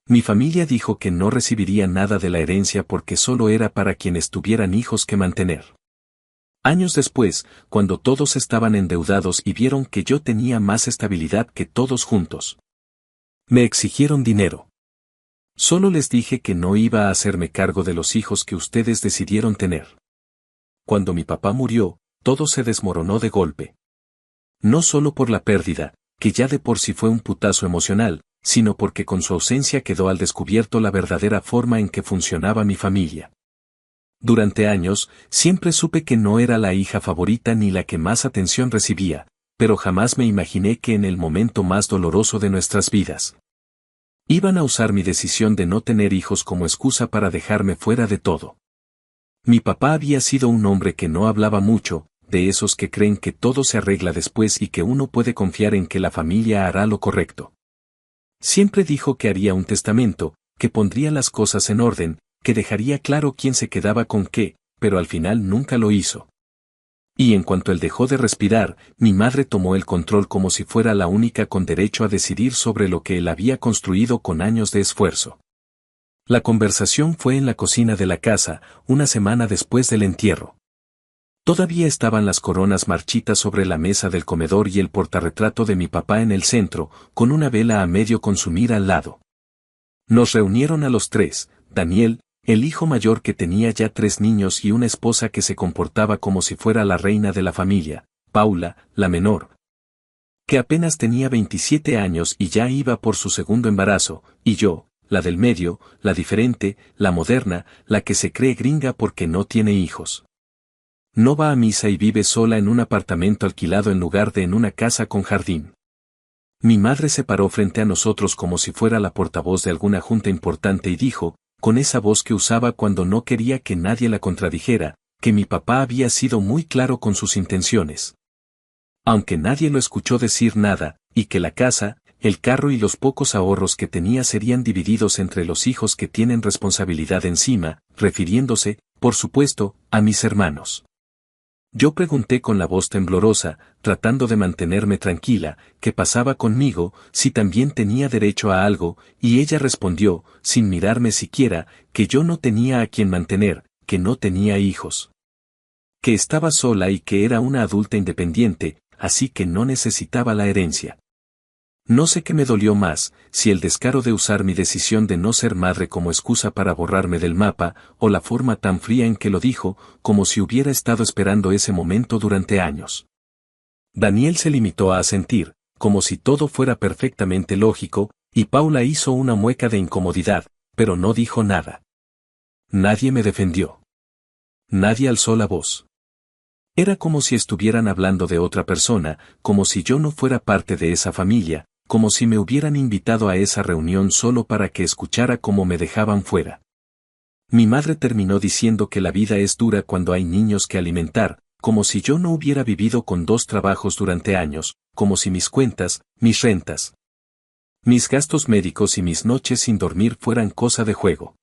Mi familia dijo que no recibiría nada de la herencia porque solo era para quienes tuvieran hijos que mantener. Años después, cuando todos estaban endeudados y vieron que yo tenía más estabilidad que todos juntos, me exigieron dinero. Solo les dije que no iba a hacerme cargo de los hijos que ustedes decidieron tener. Cuando mi papá murió, todo se desmoronó de golpe. No solo por la pérdida, que ya de por sí fue un putazo emocional, sino porque con su ausencia quedó al descubierto la verdadera forma en que funcionaba mi familia. Durante años, siempre supe que no era la hija favorita ni la que más atención recibía, pero jamás me imaginé que en el momento más doloroso de nuestras vidas, iban a usar mi decisión de no tener hijos como excusa para dejarme fuera de todo. Mi papá había sido un hombre que no hablaba mucho, de esos que creen que todo se arregla después y que uno puede confiar en que la familia hará lo correcto. Siempre dijo que haría un testamento, que pondría las cosas en orden, que dejaría claro quién se quedaba con qué, pero al final nunca lo hizo. Y en cuanto él dejó de respirar, mi madre tomó el control como si fuera la única con derecho a decidir sobre lo que él había construido con años de esfuerzo. La conversación fue en la cocina de la casa, una semana después del entierro. Todavía estaban las coronas marchitas sobre la mesa del comedor y el portarretrato de mi papá en el centro, con una vela a medio consumir al lado. Nos reunieron a los tres: Daniel, el hijo mayor que tenía ya 3 niños y una esposa que se comportaba como si fuera la reina de la familia; Paula, la menor, que apenas tenía 27 años y ya iba por su segundo embarazo; y yo, la del medio, la diferente, la moderna, la que se cree gringa porque no tiene hijos. No va a misa y vive sola en un apartamento alquilado en lugar de en una casa con jardín. Mi madre se paró frente a nosotros como si fuera la portavoz de alguna junta importante y dijo, con esa voz que usaba cuando no quería que nadie la contradijera, que mi papá había sido muy claro con sus intenciones. Aunque nadie lo escuchó decir nada, y que la casa, el carro y los pocos ahorros que tenía serían divididos entre los hijos que tienen responsabilidad encima, refiriéndose, por supuesto, a mis hermanos. Yo pregunté con la voz temblorosa, tratando de mantenerme tranquila, qué pasaba conmigo, si también tenía derecho a algo, y ella respondió, sin mirarme siquiera, que yo no tenía a quien mantener, que no tenía hijos, que estaba sola y que era una adulta independiente, así que no necesitaba la herencia. No sé qué me dolió más, si el descaro de usar mi decisión de no ser madre como excusa para borrarme del mapa, o la forma tan fría en que lo dijo, como si hubiera estado esperando ese momento durante años. Daniel se limitó a asentir, como si todo fuera perfectamente lógico, y Paula hizo una mueca de incomodidad, pero no dijo nada. Nadie me defendió. Nadie alzó la voz. Era como si estuvieran hablando de otra persona, como si yo no fuera parte de esa familia, como si me hubieran invitado a esa reunión solo para que escuchara cómo me dejaban fuera. Mi madre terminó diciendo que la vida es dura cuando hay niños que alimentar, como si yo no hubiera vivido con 2 trabajos durante años, como si mis cuentas, mis rentas, mis gastos médicos y mis noches sin dormir fueran cosa de juego.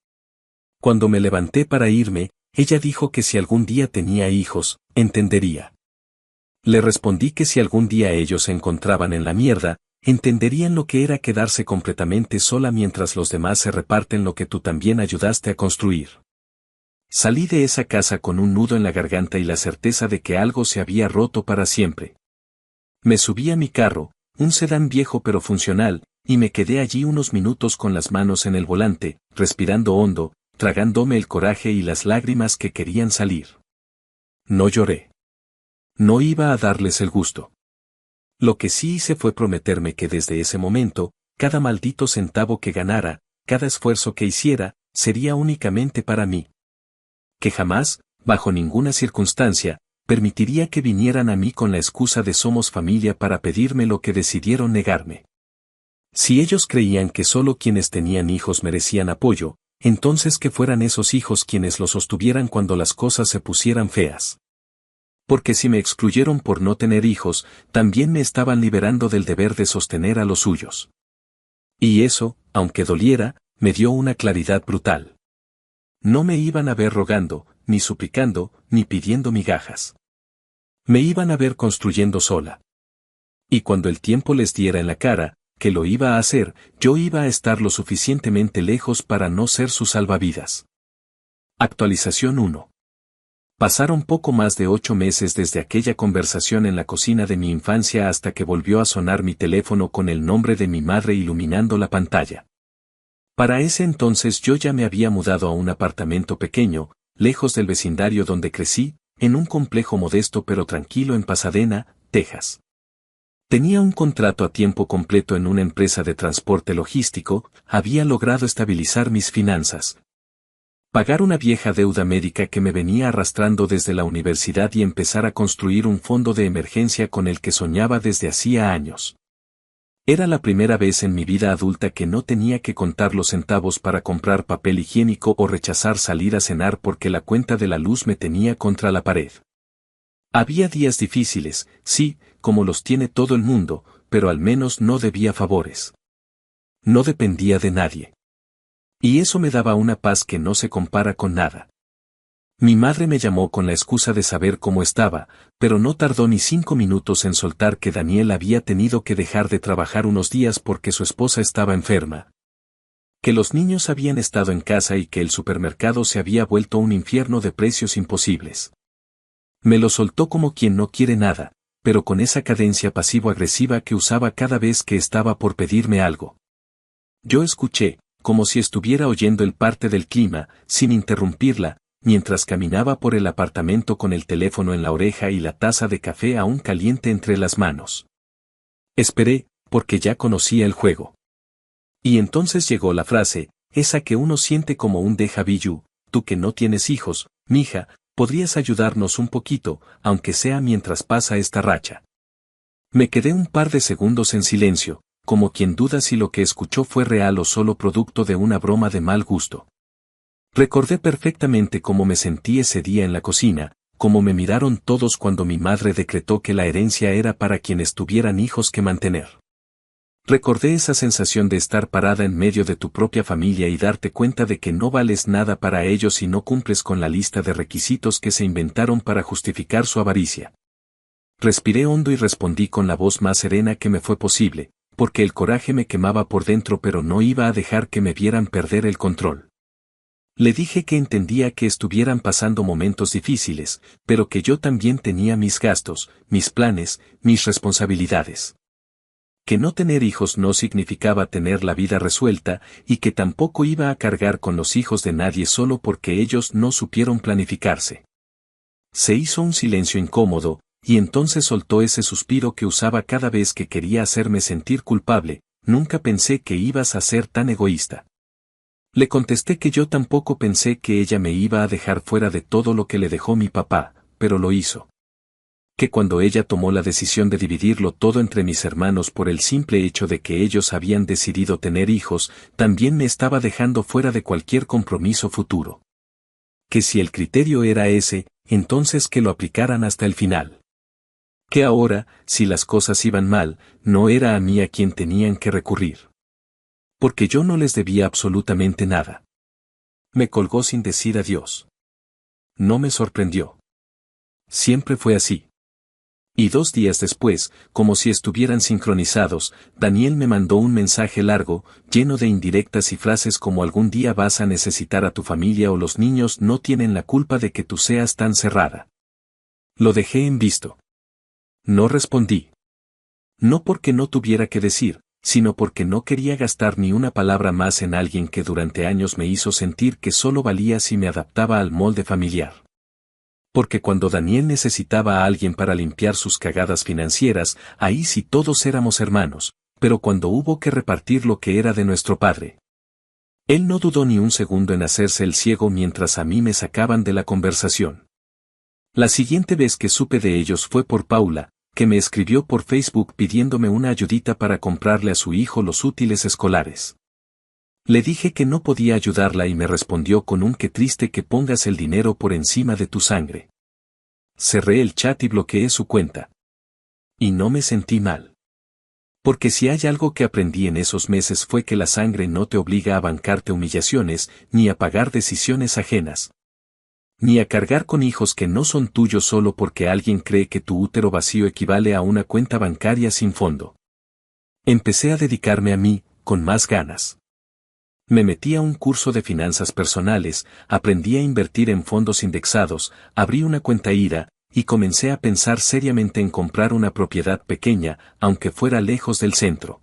Cuando me levanté para irme, ella dijo que si algún día tenía hijos, entendería. Le respondí que si algún día ellos se encontraban en la mierda, entenderían lo que era quedarse completamente sola mientras los demás se reparten lo que tú también ayudaste a construir. Salí de esa casa con un nudo en la garganta y la certeza de que algo se había roto para siempre. Me subí a mi carro, un sedán viejo pero funcional, y me quedé allí unos minutos con las manos en el volante, respirando hondo, tragándome el coraje y las lágrimas que querían salir. No lloré. No iba a darles el gusto. Lo que sí hice fue prometerme que desde ese momento, cada maldito centavo que ganara, cada esfuerzo que hiciera, sería únicamente para mí. Que jamás, bajo ninguna circunstancia, permitiría que vinieran a mí con la excusa de somos familia para pedirme lo que decidieron negarme. Si ellos creían que solo quienes tenían hijos merecían apoyo, entonces que fueran esos hijos quienes los sostuvieran cuando las cosas se pusieran feas. Porque si me excluyeron por no tener hijos, también me estaban liberando del deber de sostener a los suyos. Y eso, aunque doliera, me dio una claridad brutal. No me iban a ver rogando, ni suplicando, ni pidiendo migajas. Me iban a ver construyendo sola. Y cuando el tiempo les diera en la cara, que lo iba a hacer, yo iba a estar lo suficientemente lejos para no ser su salvavidas. Actualización 1. Pasaron poco más de 8 meses desde aquella conversación en la cocina de mi infancia hasta que volvió a sonar mi teléfono con el nombre de mi madre iluminando la pantalla. Para ese entonces yo ya me había mudado a un apartamento pequeño, lejos del vecindario donde crecí, en un complejo modesto pero tranquilo en Pasadena, Texas. Tenía un contrato a tiempo completo en una empresa de transporte logístico, había logrado estabilizar mis finanzas, pagar una vieja deuda médica que me venía arrastrando desde la universidad y empezar a construir un fondo de emergencia con el que soñaba desde hacía años. Era la primera vez en mi vida adulta que no tenía que contar los centavos para comprar papel higiénico o rechazar salir a cenar porque la cuenta de la luz me tenía contra la pared. Había días difíciles, sí, como los tiene todo el mundo, pero al menos no debía favores. No dependía de nadie. Y eso me daba una paz que no se compara con nada. Mi madre me llamó con la excusa de saber cómo estaba, pero no tardó ni 5 minutos en soltar que Daniel había tenido que dejar de trabajar unos días porque su esposa estaba enferma. Que los niños habían estado en casa y que el supermercado se había vuelto un infierno de precios imposibles. Me lo soltó como quien no quiere nada, pero con esa cadencia pasivo-agresiva que usaba cada vez que estaba por pedirme algo. Yo escuché, como si estuviera oyendo el parte del clima, sin interrumpirla, mientras caminaba por el apartamento con el teléfono en la oreja y la taza de café aún caliente entre las manos. Esperé, porque ya conocía el juego. Y entonces llegó la frase, esa que uno siente como un déjà vu, tú que no tienes hijos, mija, podrías ayudarnos un poquito, aunque sea mientras pasa esta racha. Me quedé un par de segundos en silencio, como quien duda si lo que escuchó fue real o solo producto de una broma de mal gusto. Recordé perfectamente cómo me sentí ese día en la cocina, cómo me miraron todos cuando mi madre decretó que la herencia era para quienes tuvieran hijos que mantener. Recordé esa sensación de estar parada en medio de tu propia familia y darte cuenta de que no vales nada para ellos si no cumples con la lista de requisitos que se inventaron para justificar su avaricia. Respiré hondo y respondí con la voz más serena que me fue posible, porque el coraje me quemaba por dentro pero no iba a dejar que me vieran perder el control. Le dije que entendía que estuvieran pasando momentos difíciles, pero que yo también tenía mis gastos, mis planes, mis responsabilidades. Que no tener hijos no significaba tener la vida resuelta, y que tampoco iba a cargar con los hijos de nadie solo porque ellos no supieron planificarse. Se hizo un silencio incómodo, y entonces soltó ese suspiro que usaba cada vez que quería hacerme sentir culpable, nunca pensé que ibas a ser tan egoísta. Le contesté que yo tampoco pensé que ella me iba a dejar fuera de todo lo que le dejó mi papá, pero lo hizo. Que cuando ella tomó la decisión de dividirlo todo entre mis hermanos por el simple hecho de que ellos habían decidido tener hijos, también me estaba dejando fuera de cualquier compromiso futuro. Que si el criterio era ese, entonces que lo aplicaran hasta el final. Que ahora, si las cosas iban mal, no era a mí a quien tenían que recurrir. Porque yo no les debía absolutamente nada. Me colgó sin decir adiós. No me sorprendió. Siempre fue así. Y 2 días después, como si estuvieran sincronizados, Daniel me mandó un mensaje largo, lleno de indirectas y frases como algún día vas a necesitar a tu familia o los niños no tienen la culpa de que tú seas tan cerrada. Lo dejé en visto. No respondí. No porque no tuviera que decir, sino porque no quería gastar ni una palabra más en alguien que durante años me hizo sentir que solo valía si me adaptaba al molde familiar. Porque cuando Daniel necesitaba a alguien para limpiar sus cagadas financieras, ahí sí todos éramos hermanos, pero cuando hubo que repartir lo que era de nuestro padre, él no dudó ni un segundo en hacerse el ciego mientras a mí me sacaban de la conversación. La siguiente vez que supe de ellos fue por Paula, que me escribió por Facebook pidiéndome una ayudita para comprarle a su hijo los útiles escolares. Le dije que no podía ayudarla y me respondió con un qué triste que pongas el dinero por encima de tu sangre. Cerré el chat y bloqueé su cuenta. Y no me sentí mal. Porque si hay algo que aprendí en esos meses fue que la sangre no te obliga a bancarte humillaciones, ni a pagar decisiones ajenas. Ni a cargar con hijos que no son tuyos solo porque alguien cree que tu útero vacío equivale a una cuenta bancaria sin fondo. Empecé a dedicarme a mí, con más ganas. Me metí a un curso de finanzas personales, aprendí a invertir en fondos indexados, abrí una cuenta IRA, y comencé a pensar seriamente en comprar una propiedad pequeña, aunque fuera lejos del centro.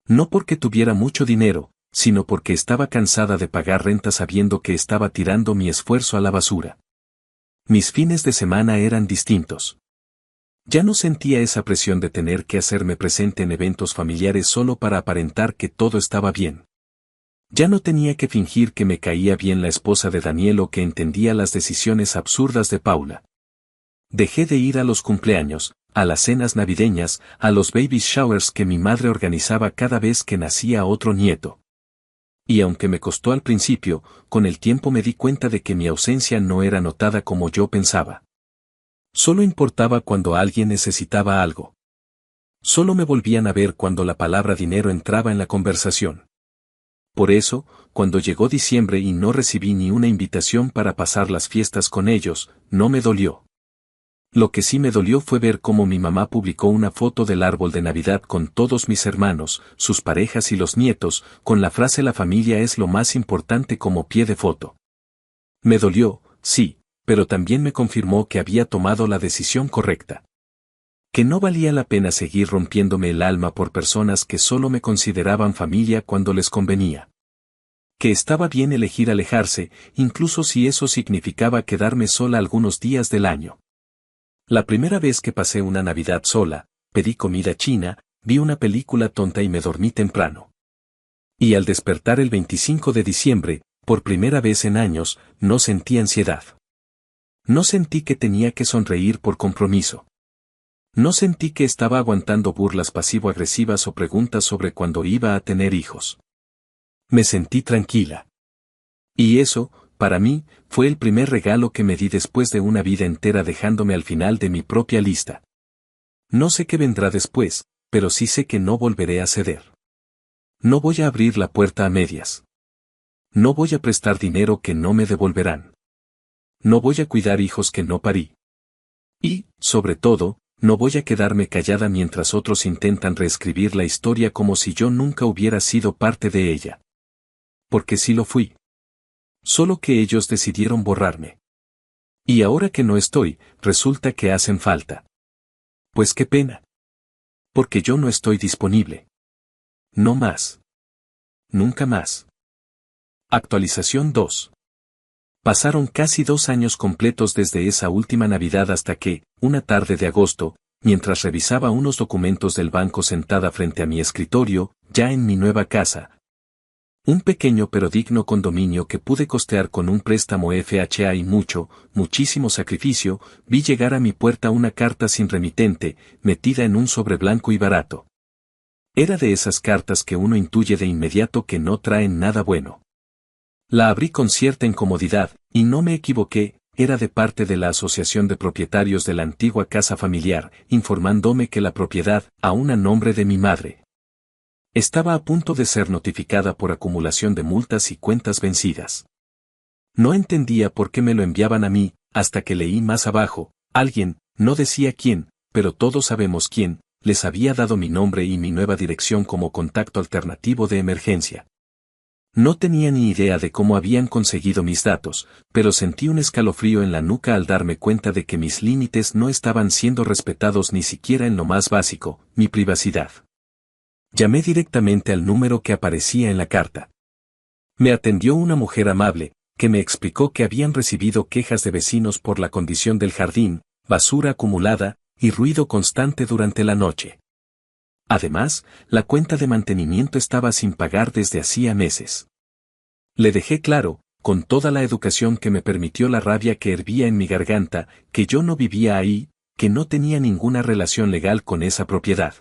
No porque tuviera mucho dinero, sino porque estaba cansada de pagar renta sabiendo que estaba tirando mi esfuerzo a la basura. Mis fines de semana eran distintos. Ya no sentía esa presión de tener que hacerme presente en eventos familiares solo para aparentar que todo estaba bien. Ya no tenía que fingir que me caía bien la esposa de Daniel o que entendía las decisiones absurdas de Paula. Dejé de ir a los cumpleaños, a las cenas navideñas, a los baby showers que mi madre organizaba cada vez que nacía otro nieto. Y aunque me costó al principio, con el tiempo me di cuenta de que mi ausencia no era notada como yo pensaba. Solo importaba cuando alguien necesitaba algo. Solo me volvían a ver cuando la palabra dinero entraba en la conversación. Por eso, cuando llegó diciembre y no recibí ni una invitación para pasar las fiestas con ellos, no me dolió. Lo que sí me dolió fue ver cómo mi mamá publicó una foto del árbol de Navidad con todos mis hermanos, sus parejas y los nietos, con la frase "La familia es lo más importante" como pie de foto. Me dolió, sí, pero también me confirmó que había tomado la decisión correcta. Que no valía la pena seguir rompiéndome el alma por personas que solo me consideraban familia cuando les convenía. Que estaba bien elegir alejarse, incluso si eso significaba quedarme sola algunos días del año. La primera vez que pasé una Navidad sola, pedí comida china, vi una película tonta y me dormí temprano. Y al despertar el 25 de diciembre, por primera vez en años, no sentí ansiedad. No sentí que tenía que sonreír por compromiso. No sentí que estaba aguantando burlas pasivo-agresivas o preguntas sobre cuándo iba a tener hijos. Me sentí tranquila. Y eso, para mí, fue el primer regalo que me di después de una vida entera dejándome al final de mi propia lista. No sé qué vendrá después, pero sí sé que no volveré a ceder. No voy a abrir la puerta a medias. No voy a prestar dinero que no me devolverán. No voy a cuidar hijos que no parí. Y, sobre todo, no voy a quedarme callada mientras otros intentan reescribir la historia como si yo nunca hubiera sido parte de ella. Porque sí lo fui. Solo que ellos decidieron borrarme. Y ahora que no estoy, resulta que hacen falta. Pues qué pena. Porque yo no estoy disponible. No más. Nunca más. Actualización 2. Pasaron casi 2 años completos desde esa última Navidad hasta que, una tarde de agosto, mientras revisaba unos documentos del banco sentada frente a mi escritorio, ya en mi nueva casa. Un pequeño pero digno condominio que pude costear con un préstamo FHA y muchísimo sacrificio, vi llegar a mi puerta una carta sin remitente, metida en un sobre blanco y barato. Era de esas cartas que uno intuye de inmediato que no traen nada bueno. La abrí con cierta incomodidad, y no me equivoqué, era de parte de la Asociación de Propietarios de la antigua casa familiar, informándome que la propiedad, aún a nombre de mi madre, estaba a punto de ser notificada por acumulación de multas y cuentas vencidas. No entendía por qué me lo enviaban a mí, hasta que leí más abajo, alguien, no decía quién, pero todos sabemos quién, les había dado mi nombre y mi nueva dirección como contacto alternativo de emergencia. No tenía ni idea de cómo habían conseguido mis datos, pero sentí un escalofrío en la nuca al darme cuenta de que mis límites no estaban siendo respetados ni siquiera en lo más básico, mi privacidad. Llamé directamente al número que aparecía en la carta. Me atendió una mujer amable, que me explicó que habían recibido quejas de vecinos por la condición del jardín, basura acumulada, y ruido constante durante la noche. Además, la cuenta de mantenimiento estaba sin pagar desde hacía meses. Le dejé claro, con toda la educación que me permitió la rabia que hervía en mi garganta, que yo no vivía ahí, que no tenía ninguna relación legal con esa propiedad.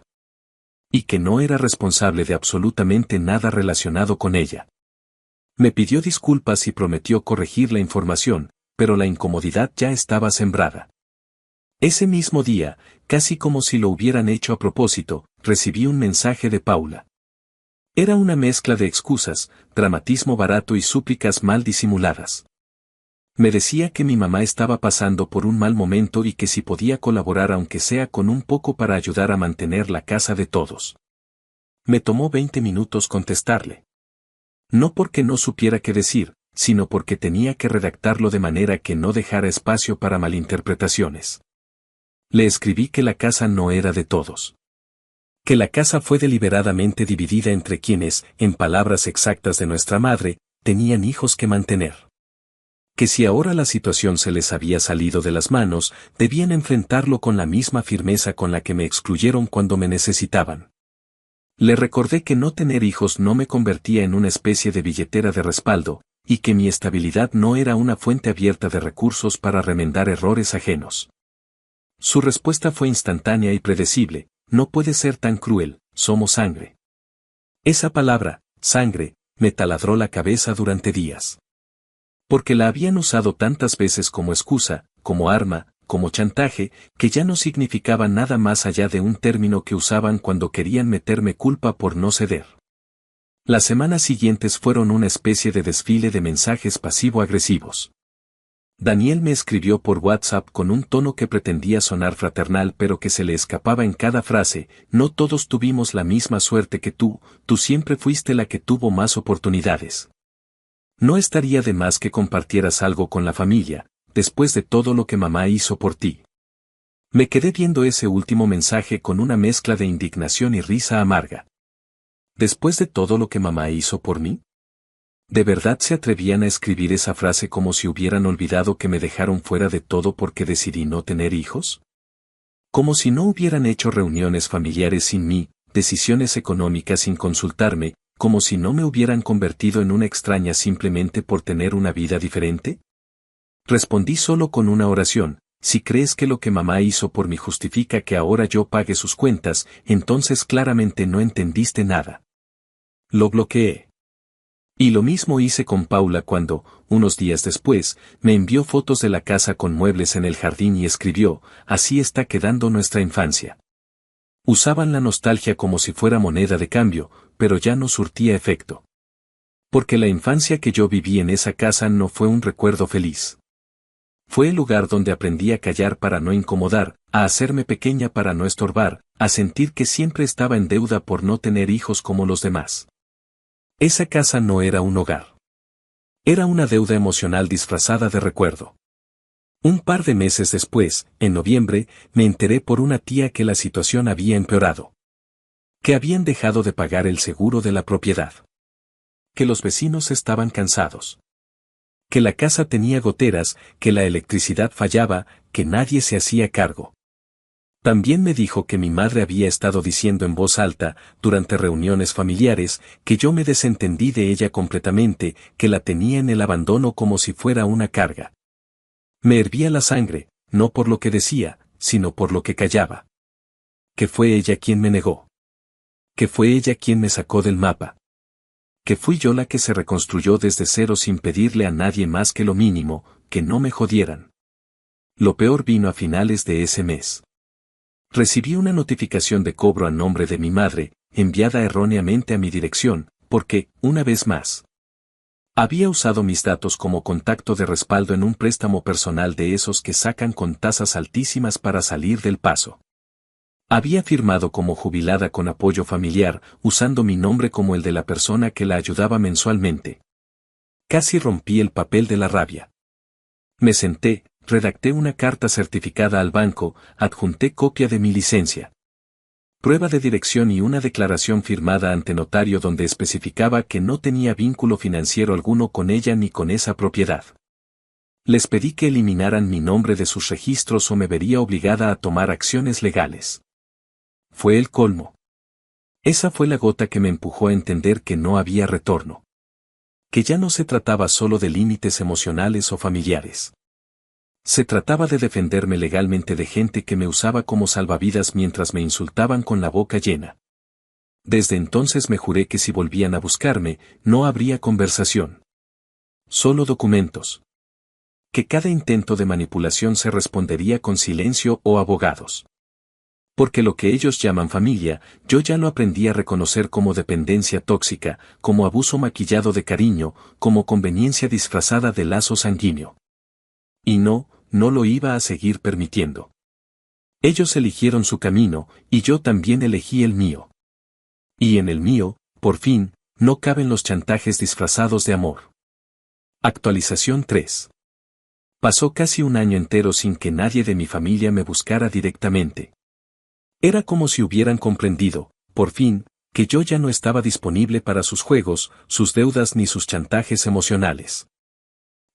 Y que no era responsable de absolutamente nada relacionado con ella. Me pidió disculpas y prometió corregir la información, pero la incomodidad ya estaba sembrada. Ese mismo día, casi como si lo hubieran hecho a propósito, recibí un mensaje de Paula. Era una mezcla de excusas, dramatismo barato y súplicas mal disimuladas. Me decía que mi mamá estaba pasando por un mal momento y que si podía colaborar aunque sea con un poco para ayudar a mantener la casa de todos. Me tomó 20 minutos contestarle. No porque no supiera qué decir, sino porque tenía que redactarlo de manera que no dejara espacio para malinterpretaciones. Le escribí que la casa no era de todos. Que la casa fue deliberadamente dividida entre quienes, en palabras exactas de nuestra madre, tenían hijos que mantener. Que si ahora la situación se les había salido de las manos, debían enfrentarlo con la misma firmeza con la que me excluyeron cuando me necesitaban. Le recordé que no tener hijos no me convertía en una especie de billetera de respaldo, y que mi estabilidad no era una fuente abierta de recursos para remendar errores ajenos. Su respuesta fue instantánea y predecible: no puede ser tan cruel, somos sangre. Esa palabra, sangre, me taladró la cabeza durante días. Porque la habían usado tantas veces como excusa, como arma, como chantaje, que ya no significaba nada más allá de un término que usaban cuando querían meterme culpa por no ceder. Las semanas siguientes fueron una especie de desfile de mensajes pasivo-agresivos. Daniel me escribió por WhatsApp con un tono que pretendía sonar fraternal pero que se le escapaba en cada frase: no todos tuvimos la misma suerte que tú siempre fuiste la que tuvo más oportunidades. No estaría de más que compartieras algo con la familia, después de todo lo que mamá hizo por ti. Me quedé viendo ese último mensaje con una mezcla de indignación y risa amarga. ¿Después de todo lo que mamá hizo por mí? ¿De verdad se atrevían a escribir esa frase como si hubieran olvidado que me dejaron fuera de todo porque decidí no tener hijos? Como si no hubieran hecho reuniones familiares sin mí, decisiones económicas sin consultarme, como si no me hubieran convertido en una extraña simplemente por tener una vida diferente. Respondí solo con una oración: si crees que lo que mamá hizo por mí justifica que ahora yo pague sus cuentas, entonces claramente no entendiste nada. Lo bloqueé. Y lo mismo hice con Paula cuando, unos días después, me envió fotos de la casa con muebles en el jardín y escribió: así está quedando nuestra infancia. Usaban la nostalgia como si fuera moneda de cambio, pero ya no surtía efecto. Porque la infancia que yo viví en esa casa no fue un recuerdo feliz. Fue el lugar donde aprendí a callar para no incomodar, a hacerme pequeña para no estorbar, a sentir que siempre estaba en deuda por no tener hijos como los demás. Esa casa no era un hogar. Era una deuda emocional disfrazada de recuerdo. Un par de meses después, en noviembre, me enteré por una tía que la situación había empeorado. Que habían dejado de pagar el seguro de la propiedad. Que los vecinos estaban cansados. Que la casa tenía goteras, que la electricidad fallaba, que nadie se hacía cargo. También me dijo que mi madre había estado diciendo en voz alta, durante reuniones familiares, que yo me desentendí de ella completamente, que la tenía en el abandono como si fuera una carga. Me hervía la sangre, no por lo que decía, sino por lo que callaba. Que fue ella quien me negó. Que fue ella quien me sacó del mapa. Que fui yo la que se reconstruyó desde cero sin pedirle a nadie más que lo mínimo, que no me jodieran. Lo peor vino a finales de ese mes. Recibí una notificación de cobro a nombre de mi madre, enviada erróneamente a mi dirección, porque, una vez más, había usado mis datos como contacto de respaldo en un préstamo personal de esos que sacan con tasas altísimas para salir del paso. Había firmado como jubilada con apoyo familiar, usando mi nombre como el de la persona que la ayudaba mensualmente. Casi rompí el papel de la rabia. Me senté, redacté una carta certificada al banco, adjunté copia de mi licencia, prueba de dirección y una declaración firmada ante notario donde especificaba que no tenía vínculo financiero alguno con ella ni con esa propiedad. Les pedí que eliminaran mi nombre de sus registros o me vería obligada a tomar acciones legales. Fue el colmo. Esa fue la gota que me empujó a entender que no había retorno. Que ya no se trataba solo de límites emocionales o familiares. Se trataba de defenderme legalmente de gente que me usaba como salvavidas mientras me insultaban con la boca llena. Desde entonces me juré que si volvían a buscarme, no habría conversación. Solo documentos. Que cada intento de manipulación se respondería con silencio o abogados. Porque lo que ellos llaman familia, yo ya lo aprendí a reconocer como dependencia tóxica, como abuso maquillado de cariño, como conveniencia disfrazada de lazo sanguíneo. Y no lo iba a seguir permitiendo. Ellos eligieron su camino, y yo también elegí el mío. Y en el mío, por fin, no caben los chantajes disfrazados de amor. Actualización 3. Pasó casi un año entero sin que nadie de mi familia me buscara directamente. Era como si hubieran comprendido, por fin, que yo ya no estaba disponible para sus juegos, sus deudas ni sus chantajes emocionales.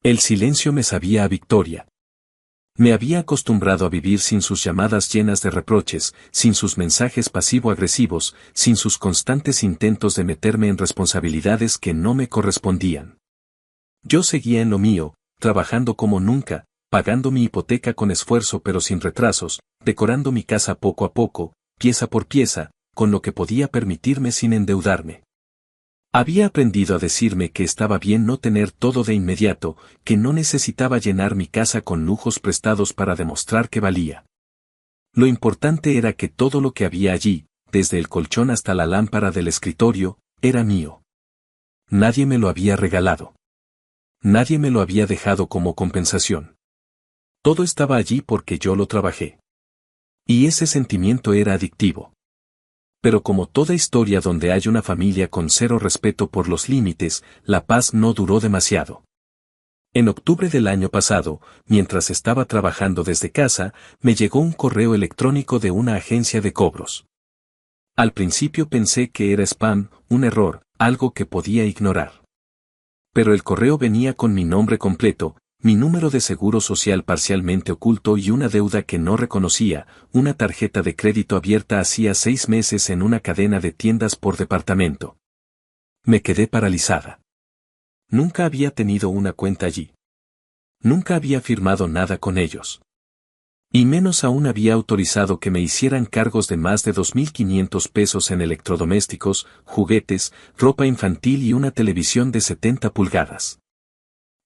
El silencio me sabía a victoria. Me había acostumbrado a vivir sin sus llamadas llenas de reproches, sin sus mensajes pasivo-agresivos, sin sus constantes intentos de meterme en responsabilidades que no me correspondían. Yo seguía en lo mío, trabajando como nunca, pagando mi hipoteca con esfuerzo pero sin retrasos, decorando mi casa poco a poco, pieza por pieza, con lo que podía permitirme sin endeudarme. Había aprendido a decirme que estaba bien no tener todo de inmediato, que no necesitaba llenar mi casa con lujos prestados para demostrar que valía. Lo importante era que todo lo que había allí, desde el colchón hasta la lámpara del escritorio, era mío. Nadie me lo había regalado. Nadie me lo había dejado como compensación. Todo estaba allí porque yo lo trabajé. Y ese sentimiento era adictivo. Pero como toda historia donde hay una familia con cero respeto por los límites, la paz no duró demasiado. En octubre del año pasado, mientras estaba trabajando desde casa, me llegó un correo electrónico de una agencia de cobros. Al principio pensé que era spam, un error, algo que podía ignorar. Pero el correo venía con mi nombre completo, mi número de seguro social parcialmente oculto y una deuda que no reconocía, una tarjeta de crédito abierta hacía 6 meses en una cadena de tiendas por departamento. Me quedé paralizada. Nunca había tenido una cuenta allí. Nunca había firmado nada con ellos. Y menos aún había autorizado que me hicieran cargos de más de 2.500 pesos en electrodomésticos, juguetes, ropa infantil y una televisión de 70 pulgadas.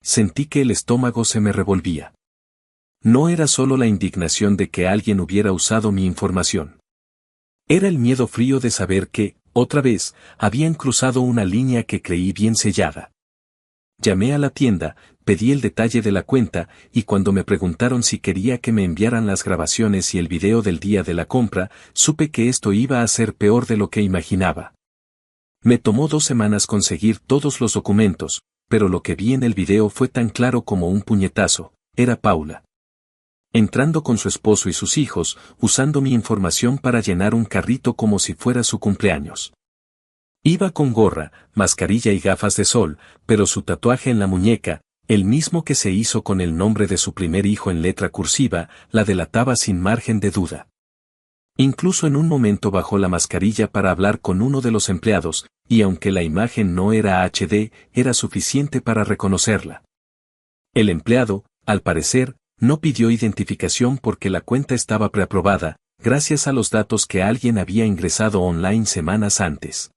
Sentí que el estómago se me revolvía. No era solo la indignación de que alguien hubiera usado mi información. Era el miedo frío de saber que, otra vez, habían cruzado una línea que creí bien sellada. Llamé a la tienda, pedí el detalle de la cuenta, y cuando me preguntaron si quería que me enviaran las grabaciones y el video del día de la compra, supe que esto iba a ser peor de lo que imaginaba. Me tomó 2 semanas conseguir todos los documentos, pero lo que vi en el video fue tan claro como un puñetazo, era Paula. Entrando con su esposo y sus hijos, usando mi información para llenar un carrito como si fuera su cumpleaños. Iba con gorra, mascarilla y gafas de sol, pero su tatuaje en la muñeca, el mismo que se hizo con el nombre de su primer hijo en letra cursiva, la delataba sin margen de duda. Incluso en un momento bajó la mascarilla para hablar con uno de los empleados, y aunque la imagen no era HD, era suficiente para reconocerla. El empleado, al parecer, no pidió identificación porque la cuenta estaba preaprobada, gracias a los datos que alguien había ingresado online semanas antes.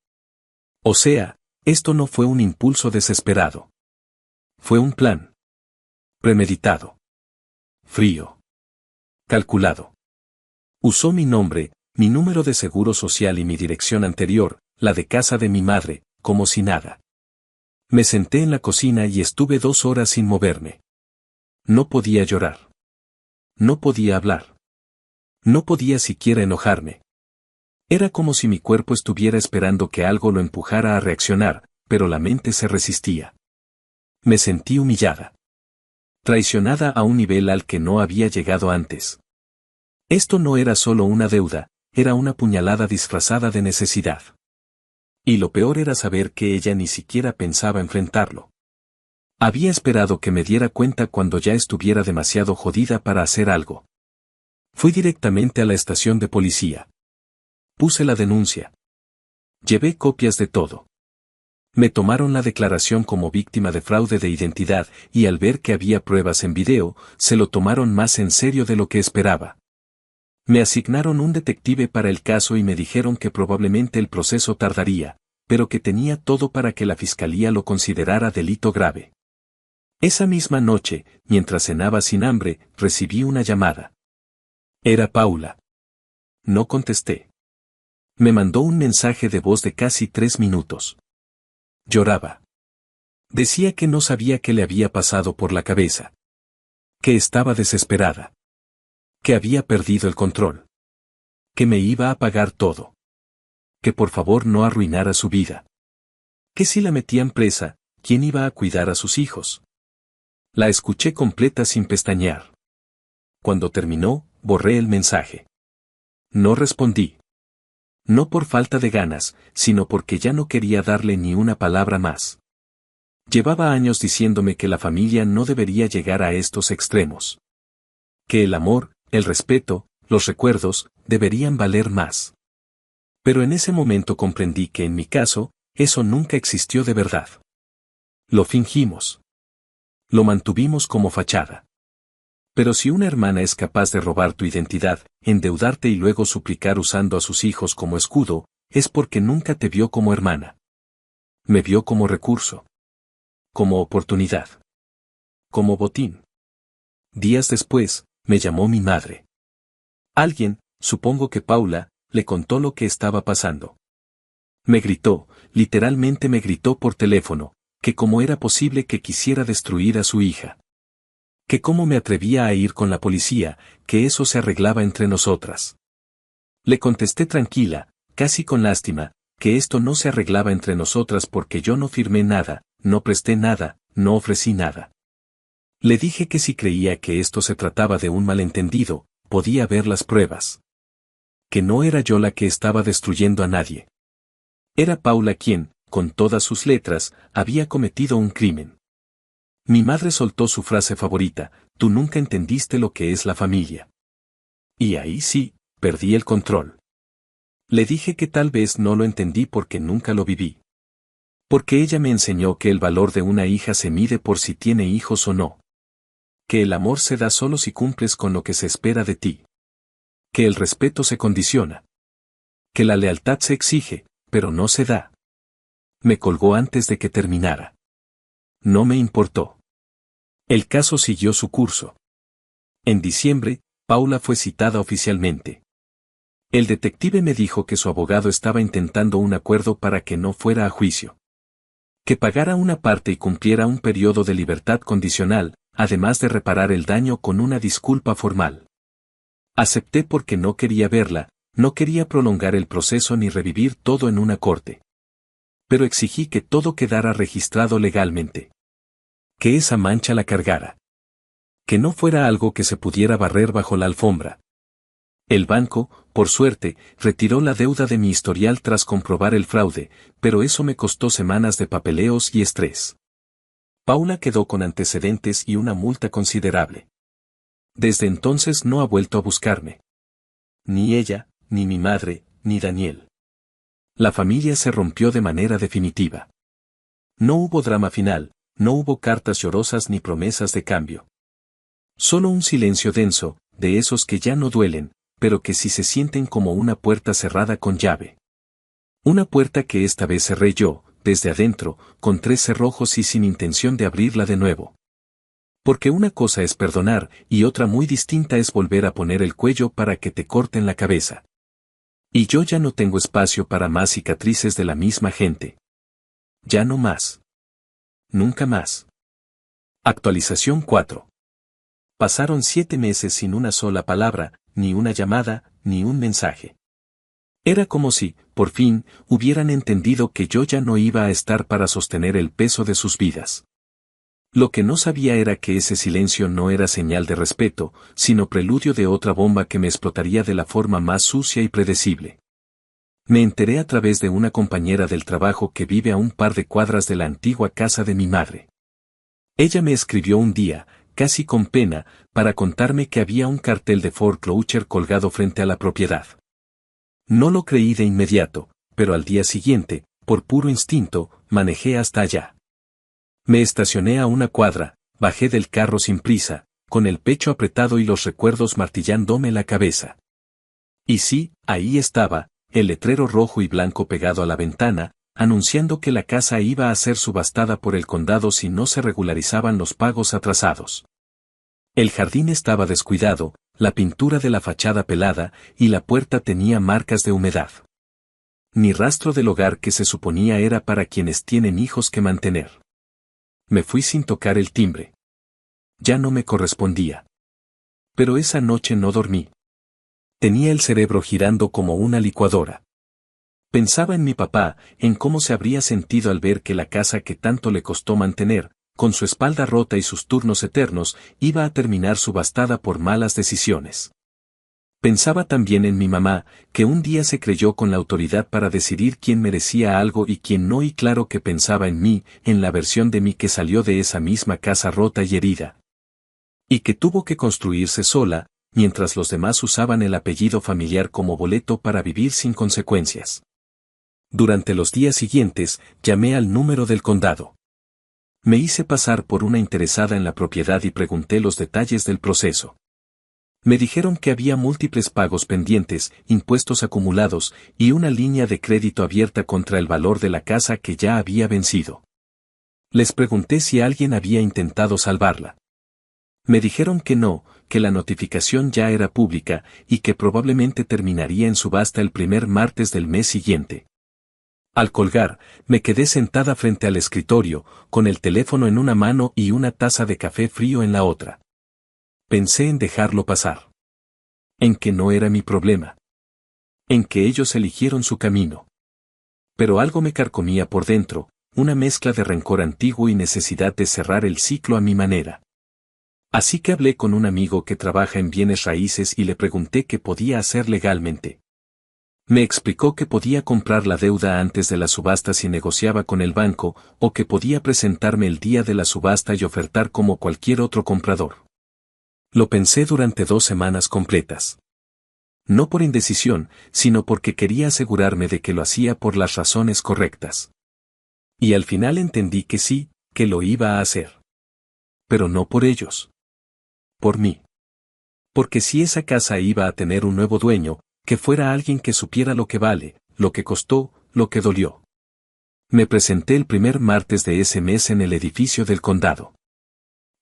O sea, esto no fue un impulso desesperado. Fue un plan. Premeditado. Frío. Calculado. Usó mi nombre, mi número de seguro social y mi dirección anterior, la de casa de mi madre, como si nada. Me senté en la cocina y estuve 2 horas sin moverme. No podía llorar. No podía hablar. No podía siquiera enojarme. Era como si mi cuerpo estuviera esperando que algo lo empujara a reaccionar, pero la mente se resistía. Me sentí humillada. Traicionada a un nivel al que no había llegado antes. Esto no era solo una deuda, era una puñalada disfrazada de necesidad. Y lo peor era saber que ella ni siquiera pensaba enfrentarlo. Había esperado que me diera cuenta cuando ya estuviera demasiado jodida para hacer algo. Fui directamente a la estación de policía. Puse la denuncia. Llevé copias de todo. Me tomaron la declaración como víctima de fraude de identidad y al ver que había pruebas en video, se lo tomaron más en serio de lo que esperaba. Me asignaron un detective para el caso y me dijeron que probablemente el proceso tardaría, pero que tenía todo para que la fiscalía lo considerara delito grave. Esa misma noche, mientras cenaba sin hambre, recibí una llamada. Era Paula. No contesté. Me mandó un mensaje de voz de casi 3 minutos. Lloraba. Decía que no sabía qué le había pasado por la cabeza. Que estaba desesperada. Que había perdido el control. Que me iba a pagar todo. que por favor no arruinara su vida. Que si la metían presa, ¿quién iba a cuidar a sus hijos? La escuché completa sin pestañear. Cuando terminó, borré el mensaje. No respondí. No por falta de ganas, sino porque ya no quería darle ni una palabra más. Llevaba años diciéndome que la familia no debería llegar a estos extremos. Que el amor, el respeto, los recuerdos, deberían valer más. Pero en ese momento comprendí que en mi caso, eso nunca existió de verdad. Lo fingimos. Lo mantuvimos como fachada. Pero si una hermana es capaz de robar tu identidad, endeudarte y luego suplicar usando a sus hijos como escudo, es porque nunca te vio como hermana. Me vio como recurso. Como oportunidad. Como botín. Días después, me llamó mi madre. Alguien, supongo que Paula, le contó lo que estaba pasando. Me gritó, literalmente me gritó por teléfono, que cómo era posible que quisiera destruir a su hija. Que cómo me atrevía a ir con la policía, que eso se arreglaba entre nosotras. Le contesté tranquila, casi con lástima, que esto no se arreglaba entre nosotras porque yo no firmé nada, no presté nada, no ofrecí nada. Le dije que si creía que esto se trataba de un malentendido, podía ver las pruebas. Que no era yo la que estaba destruyendo a nadie. Era Paula quien, con todas sus letras, había cometido un crimen. Mi madre soltó su frase favorita, tú nunca entendiste lo que es la familia. Y ahí sí, perdí el control. Le dije que tal vez no lo entendí porque nunca lo viví. Porque ella me enseñó que el valor de una hija se mide por si tiene hijos o no. Que el amor se da solo si cumples con lo que se espera de ti. Que el respeto se condiciona. Que la lealtad se exige, pero no se da. Me colgó antes de que terminara. No me importó. El caso siguió su curso. En diciembre, Paula fue citada oficialmente. El detective me dijo que su abogado estaba intentando un acuerdo para que no fuera a juicio. Que pagara una parte y cumpliera un periodo de libertad condicional, además de reparar el daño con una disculpa formal. Acepté porque no quería verla, no quería prolongar el proceso ni revivir todo en una corte. Pero exigí que todo quedara registrado legalmente. Que esa mancha la cargara. Que no fuera algo que se pudiera barrer bajo la alfombra. El banco, por suerte, retiró la deuda de mi historial tras comprobar el fraude, pero eso me costó semanas de papeleos y estrés. Paula quedó con antecedentes y una multa considerable. Desde entonces no ha vuelto a buscarme. Ni ella, ni mi madre, ni Daniel. La familia se rompió de manera definitiva. No hubo drama final, no hubo cartas llorosas ni promesas de cambio. Solo un silencio denso, de esos que ya no duelen, pero que sí se sienten como una puerta cerrada con llave. Una puerta que esta vez cerré yo, desde adentro, con 3 cerrojos y sin intención de abrirla de nuevo. Porque una cosa es perdonar, y otra muy distinta es volver a poner el cuello para que te corten la cabeza. Y yo ya no tengo espacio para más cicatrices de la misma gente. Ya no más. Nunca más. Actualización 4. Pasaron 7 meses sin una sola palabra, ni una llamada, ni un mensaje. Era como si, por fin, hubieran entendido que yo ya no iba a estar para sostener el peso de sus vidas. Lo que no sabía era que ese silencio no era señal de respeto, sino preludio de otra bomba que me explotaría de la forma más sucia y predecible. Me enteré a través de una compañera del trabajo que vive a un par de cuadras de la antigua casa de mi madre. Ella me escribió un día, casi con pena, para contarme que había un cartel de foreclosure colgado frente a la propiedad. No lo creí de inmediato, pero al día siguiente, por puro instinto, manejé hasta allá. Me estacioné a una cuadra, bajé del carro sin prisa, con el pecho apretado y los recuerdos martillándome la cabeza. Y sí, ahí estaba, el letrero rojo y blanco pegado a la ventana, anunciando que la casa iba a ser subastada por el condado si no se regularizaban los pagos atrasados. El jardín estaba descuidado, la pintura de la fachada pelada, y la puerta tenía marcas de humedad. Ni rastro del hogar que se suponía era para quienes tienen hijos que mantener. Me fui sin tocar el timbre. Ya no me correspondía. Pero esa noche no dormí. Tenía el cerebro girando como una licuadora. Pensaba en mi papá, en cómo se habría sentido al ver que la casa que tanto le costó mantener, con su espalda rota y sus turnos eternos, iba a terminar subastada por malas decisiones. Pensaba también en mi mamá, que un día se creyó con la autoridad para decidir quién merecía algo y quién no, y claro que pensaba en mí, en la versión de mí que salió de esa misma casa rota y herida. Y que tuvo que construirse sola, mientras los demás usaban el apellido familiar como boleto para vivir sin consecuencias. Durante los días siguientes, llamé al número del condado. Me hice pasar por una interesada en la propiedad y pregunté los detalles del proceso. Me dijeron que había múltiples pagos pendientes, impuestos acumulados, y una línea de crédito abierta contra el valor de la casa que ya había vencido. Les pregunté si alguien había intentado salvarla. Me dijeron que no, que la notificación ya era pública, y que probablemente terminaría en subasta el primer martes del mes siguiente. Al colgar, me quedé sentada frente al escritorio, con el teléfono en una mano y una taza de café frío en la otra. Pensé en dejarlo pasar. En que no era mi problema. En que ellos eligieron su camino. Pero algo me carcomía por dentro, una mezcla de rencor antiguo y necesidad de cerrar el ciclo a mi manera. Así que hablé con un amigo que trabaja en bienes raíces y le pregunté qué podía hacer legalmente. Me explicó que podía comprar la deuda antes de la subasta si negociaba con el banco, o que podía presentarme el día de la subasta y ofertar como cualquier otro comprador. Lo pensé durante 2 semanas completas. No por indecisión, sino porque quería asegurarme de que lo hacía por las razones correctas. Y al final entendí que sí, que lo iba a hacer. Pero no por ellos. Por mí. Porque si esa casa iba a tener un nuevo dueño, que fuera alguien que supiera lo que vale, lo que costó, lo que dolió. Me presenté el primer martes de ese mes en el edificio del condado.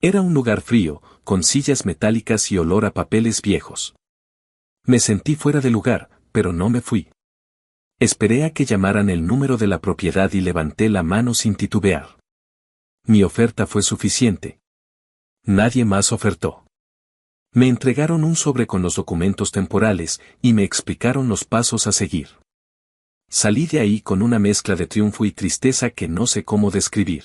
Era un lugar frío, con sillas metálicas y olor a papeles viejos. Me sentí fuera de lugar, pero no me fui. Esperé a que llamaran el número de la propiedad y levanté la mano sin titubear. Mi oferta fue suficiente. Nadie más ofertó. Me entregaron un sobre con los documentos temporales y me explicaron los pasos a seguir. Salí de ahí con una mezcla de triunfo y tristeza que no sé cómo describir.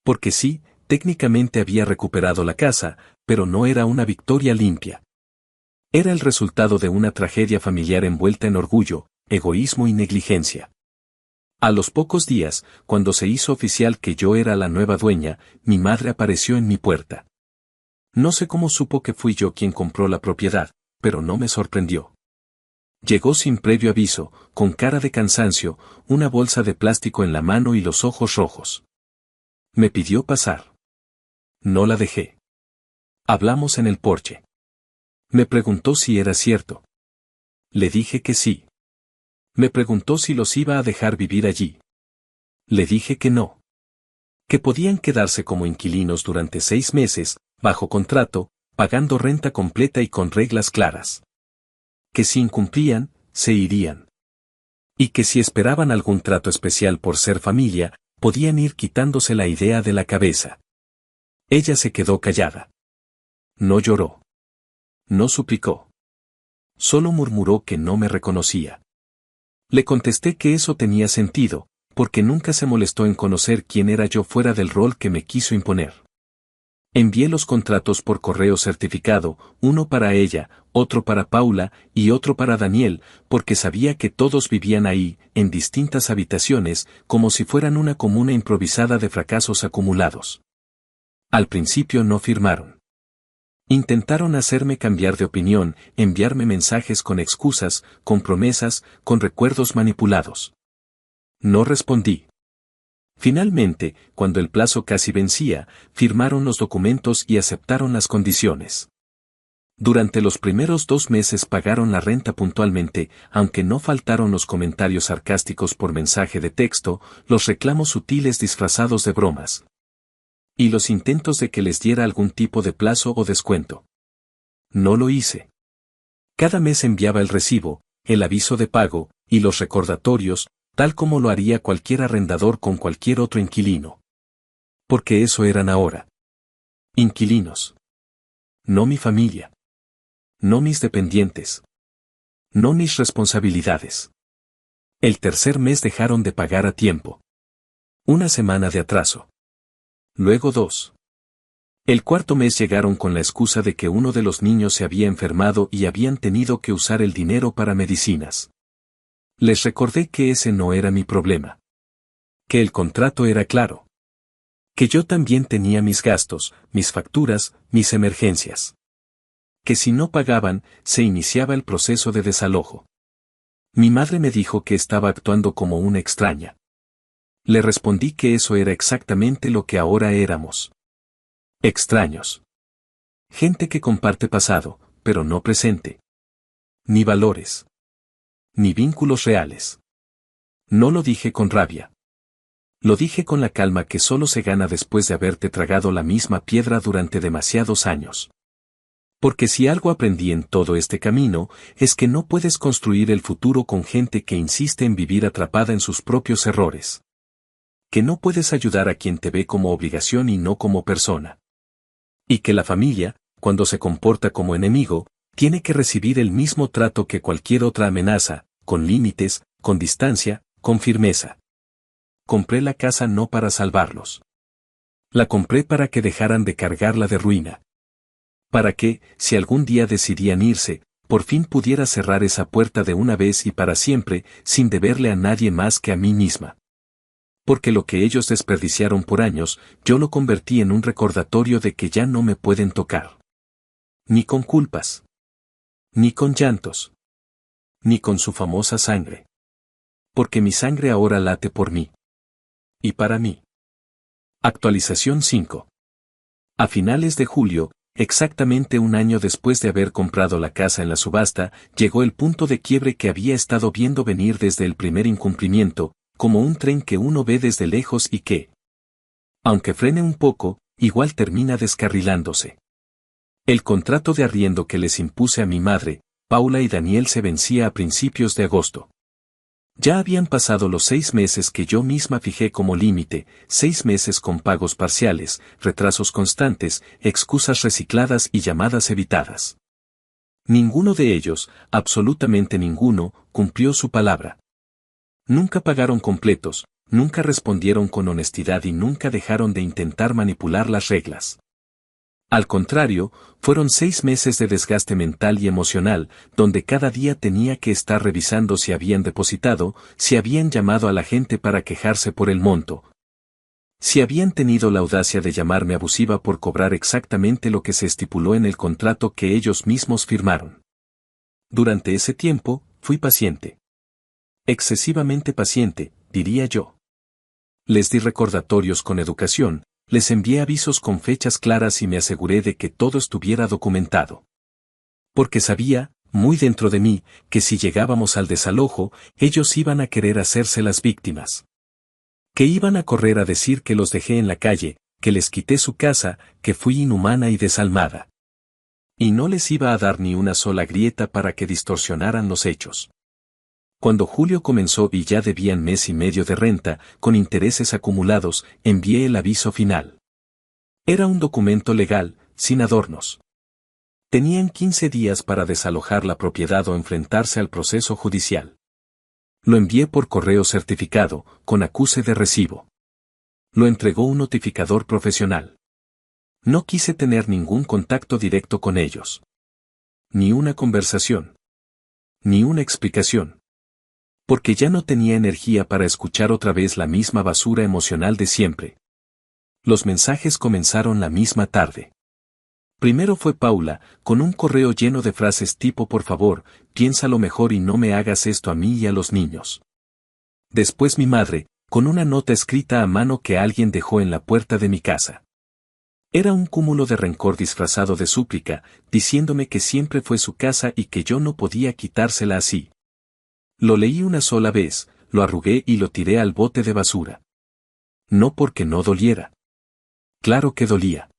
Porque sí, técnicamente había recuperado la casa, pero no era una victoria limpia. Era el resultado de una tragedia familiar envuelta en orgullo, egoísmo y negligencia. A los pocos días, cuando se hizo oficial que yo era la nueva dueña, mi madre apareció en mi puerta. No sé cómo supo que fui yo quien compró la propiedad, pero no me sorprendió. Llegó sin previo aviso, con cara de cansancio, una bolsa de plástico en la mano y los ojos rojos. Me pidió pasar. No la dejé. Hablamos en el porche. Me preguntó si era cierto. Le dije que sí. Me preguntó si los iba a dejar vivir allí. Le dije que no. Que podían quedarse como inquilinos durante 6 meses, bajo contrato, pagando renta completa y con reglas claras. Que si incumplían, se irían. Y que si esperaban algún trato especial por ser familia, podían ir quitándose la idea de la cabeza. Ella se quedó callada. No lloró. No suplicó. Solo murmuró que no me reconocía. Le contesté que eso tenía sentido, porque nunca se molestó en conocer quién era yo fuera del rol que me quiso imponer. Envié los contratos por correo certificado, uno para ella, otro para Paula y otro para Daniel, porque sabía que todos vivían ahí, en distintas habitaciones, como si fueran una comuna improvisada de fracasos acumulados. Al principio no firmaron. Intentaron hacerme cambiar de opinión, enviarme mensajes con excusas, con promesas, con recuerdos manipulados. No respondí. Finalmente, cuando el plazo casi vencía, firmaron los documentos y aceptaron las condiciones. Durante los primeros 2 meses pagaron la renta puntualmente, aunque no faltaron los comentarios sarcásticos por mensaje de texto, los reclamos sutiles disfrazados de bromas. Y los intentos de que les diera algún tipo de plazo o descuento. No lo hice. Cada mes enviaba el recibo, el aviso de pago, y los recordatorios, tal como lo haría cualquier arrendador con cualquier otro inquilino. Porque eso eran ahora. Inquilinos. No mi familia. No mis dependientes. No mis responsabilidades. El tercer mes dejaron de pagar a tiempo. Una semana de atraso. Luego 2. El cuarto mes llegaron con la excusa de que uno de los niños se había enfermado y habían tenido que usar el dinero para medicinas. Les recordé que ese no era mi problema. Que el contrato era claro. Que yo también tenía mis gastos, mis facturas, mis emergencias. Que si no pagaban, se iniciaba el proceso de desalojo. Mi madre me dijo que estaba actuando como una extraña. Le respondí que eso era exactamente lo que ahora éramos. Extraños. Gente que comparte pasado, pero no presente. Ni valores. Ni vínculos reales. No lo dije con rabia. Lo dije con la calma que solo se gana después de haberte tragado la misma piedra durante demasiados años. Porque si algo aprendí en todo este camino, es que no puedes construir el futuro con gente que insiste en vivir atrapada en sus propios errores. Que no puedes ayudar a quien te ve como obligación y no como persona. Y que la familia, cuando se comporta como enemigo, tiene que recibir el mismo trato que cualquier otra amenaza, con límites, con distancia, con firmeza. Compré la casa no para salvarlos. La compré para que dejaran de cargarla de ruina. Para que, si algún día decidían irse, por fin pudiera cerrar esa puerta de una vez y para siempre, sin deberle a nadie más que a mí misma. Porque lo que ellos desperdiciaron por años, yo lo convertí en un recordatorio de que ya no me pueden tocar. Ni con culpas. Ni con llantos. Ni con su famosa sangre. Porque mi sangre ahora late por mí. Y para mí. Actualización 5. A finales de julio, exactamente un año después de haber comprado la casa en la subasta, llegó el punto de quiebre que había estado viendo venir desde el primer incumplimiento, como un tren que uno ve desde lejos y que, aunque frene un poco, igual termina descarrilándose. El contrato de arriendo que les impuse a mi madre, Paula y Daniel se vencía a principios de agosto. Ya habían pasado los 6 meses que yo misma fijé como límite, 6 meses con pagos parciales, retrasos constantes, excusas recicladas y llamadas evitadas. Ninguno de ellos, absolutamente ninguno, cumplió su palabra. Nunca pagaron completos, nunca respondieron con honestidad y nunca dejaron de intentar manipular las reglas. Al contrario, fueron 6 meses de desgaste mental y emocional, donde cada día tenía que estar revisando si habían depositado, si habían llamado a la gente para quejarse por el monto, si habían tenido la audacia de llamarme abusiva por cobrar exactamente lo que se estipuló en el contrato que ellos mismos firmaron. Durante ese tiempo, fui paciente. Excesivamente paciente, diría yo. Les di recordatorios con educación, les envié avisos con fechas claras y me aseguré de que todo estuviera documentado. Porque sabía, muy dentro de mí, que si llegábamos al desalojo, ellos iban a querer hacerse las víctimas. Que iban a correr a decir que los dejé en la calle, que les quité su casa, que fui inhumana y desalmada. Y no les iba a dar ni una sola grieta para que distorsionaran los hechos. Cuando julio comenzó y ya debían mes y medio de renta, con intereses acumulados, envié el aviso final. Era un documento legal, sin adornos. Tenían 15 días para desalojar la propiedad o enfrentarse al proceso judicial. Lo envié por correo certificado, con acuse de recibo. Lo entregó un notificador profesional. No quise tener ningún contacto directo con ellos. Ni una conversación. Ni una explicación. Porque ya no tenía energía para escuchar otra vez la misma basura emocional de siempre. Los mensajes comenzaron la misma tarde. Primero fue Paula, con un correo lleno de frases tipo por favor, piénsalo mejor y no me hagas esto a mí y a los niños. Después mi madre, con una nota escrita a mano que alguien dejó en la puerta de mi casa. Era un cúmulo de rencor disfrazado de súplica, diciéndome que siempre fue su casa y que yo no podía quitársela así. Lo leí una sola vez, lo arrugué y lo tiré al bote de basura. No porque no doliera. Claro que dolía.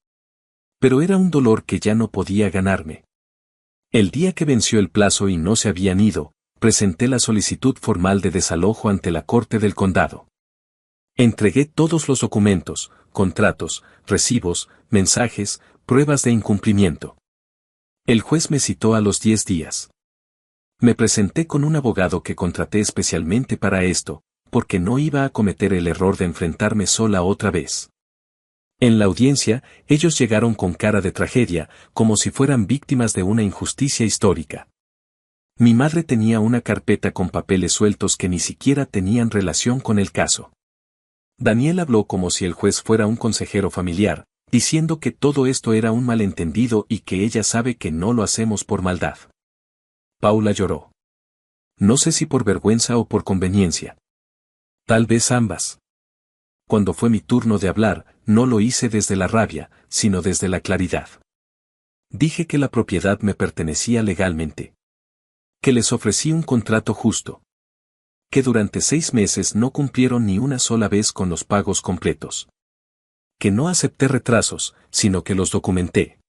Pero era un dolor que ya no podía ganarme. El día que venció el plazo y no se habían ido, presenté la solicitud formal de desalojo ante la Corte del Condado. Entregué todos los documentos, contratos, recibos, mensajes, pruebas de incumplimiento. El juez me citó a los 10 días. Me presenté con un abogado que contraté especialmente para esto, porque no iba a cometer el error de enfrentarme sola otra vez. En la audiencia, ellos llegaron con cara de tragedia, como si fueran víctimas de una injusticia histórica. Mi madre tenía una carpeta con papeles sueltos que ni siquiera tenían relación con el caso. Daniel habló como si el juez fuera un consejero familiar, diciendo que todo esto era un malentendido y que ella sabe que no lo hacemos por maldad. Paula lloró. No sé si por vergüenza o por conveniencia. Tal vez ambas. Cuando fue mi turno de hablar, no lo hice desde la rabia, sino desde la claridad. Dije que la propiedad me pertenecía legalmente. Que les ofrecí un contrato justo. Que durante 6 meses no cumplieron ni una sola vez con los pagos completos. Que no acepté retrasos, sino que los documenté.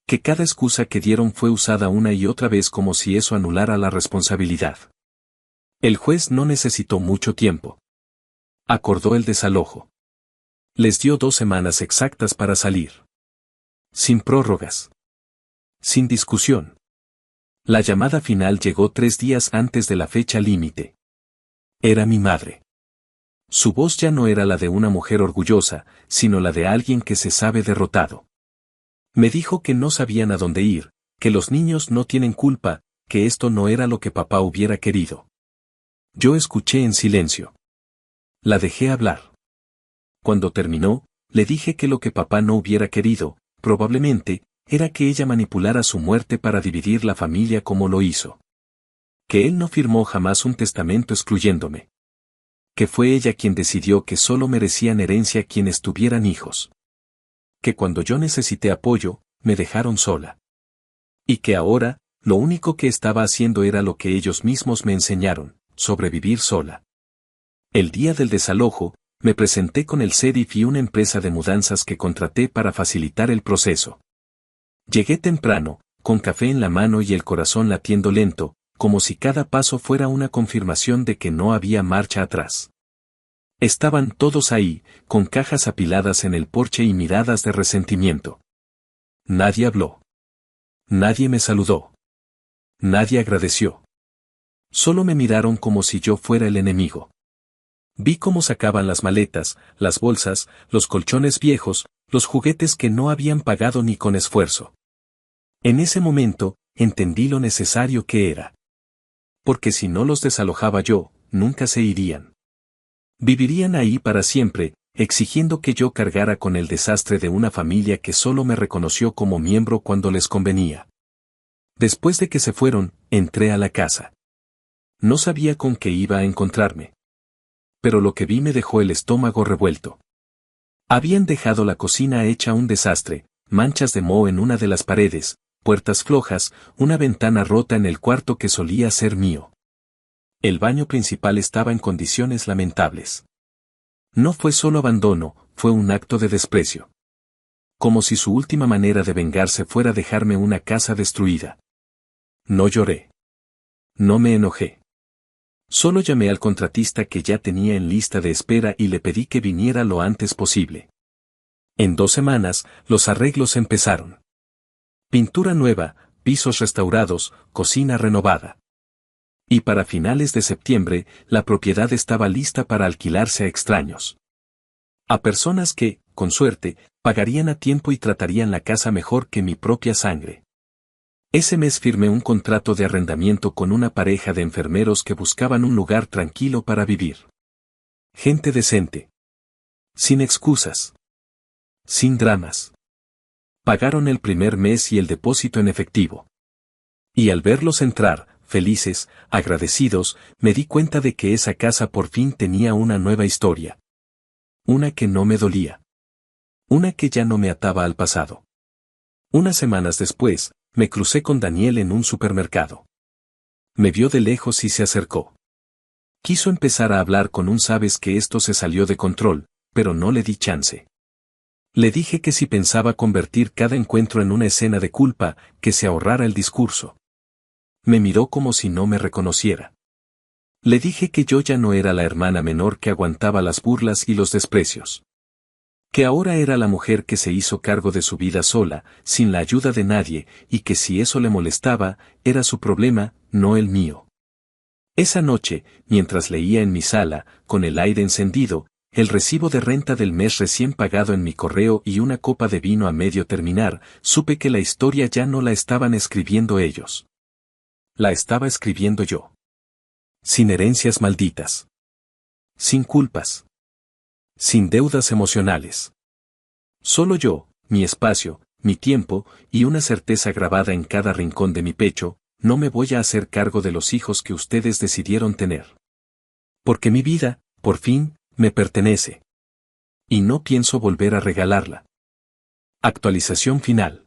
Que cada excusa que dieron fue usada una y otra vez como si eso anulara la responsabilidad. El juez no necesitó mucho tiempo. Acordó el desalojo. Les dio 2 semanas exactas para salir. Sin prórrogas. Sin discusión. La llamada final llegó 3 días antes de la fecha límite. Era mi madre. Su voz ya no era la de una mujer orgullosa, sino la de alguien que se sabe derrotado. Me dijo que no sabían a dónde ir, que los niños no tienen culpa, que esto no era lo que papá hubiera querido. Yo escuché en silencio. La dejé hablar. Cuando terminó, le dije que lo que papá no hubiera querido, probablemente, era que ella manipulara su muerte para dividir la familia como lo hizo. Que él no firmó jamás un testamento excluyéndome. Que fue ella quien decidió que solo merecían herencia quienes tuvieran hijos. Que cuando yo necesité apoyo, me dejaron sola. Y que ahora, lo único que estaba haciendo era lo que ellos mismos me enseñaron, sobrevivir sola. El día del desalojo, me presenté con el sheriff y una empresa de mudanzas que contraté para facilitar el proceso. Llegué temprano, con café en la mano y el corazón latiendo lento, como si cada paso fuera una confirmación de que no había marcha atrás. Estaban todos ahí, con cajas apiladas en el porche y miradas de resentimiento. Nadie habló. Nadie me saludó. Nadie agradeció. Solo me miraron como si yo fuera el enemigo. Vi cómo sacaban las maletas, las bolsas, los colchones viejos, los juguetes que no habían pagado ni con esfuerzo. En ese momento, entendí lo necesario que era. Porque si no los desalojaba yo, nunca se irían. Vivirían ahí para siempre, exigiendo que yo cargara con el desastre de una familia que solo me reconoció como miembro cuando les convenía. Después de que se fueron, entré a la casa. No sabía con qué iba a encontrarme. Pero lo que vi me dejó el estómago revuelto. Habían dejado la cocina hecha un desastre, manchas de moho en una de las paredes, puertas flojas, una ventana rota en el cuarto que solía ser mío. El baño principal estaba en condiciones lamentables. No fue solo abandono, fue un acto de desprecio. Como si su última manera de vengarse fuera dejarme una casa destruida. No lloré. No me enojé. Solo llamé al contratista que ya tenía en lista de espera y le pedí que viniera lo antes posible. En 2 semanas, los arreglos empezaron. Pintura nueva, pisos restaurados, cocina renovada. Y para finales de septiembre, la propiedad estaba lista para alquilarse a extraños. A personas que, con suerte, pagarían a tiempo y tratarían la casa mejor que mi propia sangre. Ese mes firmé un contrato de arrendamiento con una pareja de enfermeros que buscaban un lugar tranquilo para vivir. Gente decente. Sin excusas. Sin dramas. Pagaron el primer mes y el depósito en efectivo. Y al verlos entrar, felices, agradecidos, me di cuenta de que esa casa por fin tenía una nueva historia. Una que no me dolía. Una que ya no me ataba al pasado. Unas semanas después, me crucé con Daniel en un supermercado. Me vio de lejos y se acercó. Quiso empezar a hablar con un sabes que esto se salió de control, pero no le di chance. Le dije que si pensaba convertir cada encuentro en una escena de culpa, que se ahorrara el discurso. Me miró como si no me reconociera. Le dije que yo ya no era la hermana menor que aguantaba las burlas y los desprecios. Que ahora era la mujer que se hizo cargo de su vida sola, sin la ayuda de nadie, y que si eso le molestaba, era su problema, no el mío. Esa noche, mientras leía en mi sala, con el aire encendido, el recibo de renta del mes recién pagado en mi correo y una copa de vino a medio terminar, supe que la historia ya no la estaban escribiendo ellos. La estaba escribiendo yo. Sin herencias malditas. Sin culpas. Sin deudas emocionales. Solo yo, mi espacio, mi tiempo, y una certeza grabada en cada rincón de mi pecho: no me voy a hacer cargo de los hijos que ustedes decidieron tener. Porque mi vida, por fin, me pertenece. Y no pienso volver a regalarla. Actualización final.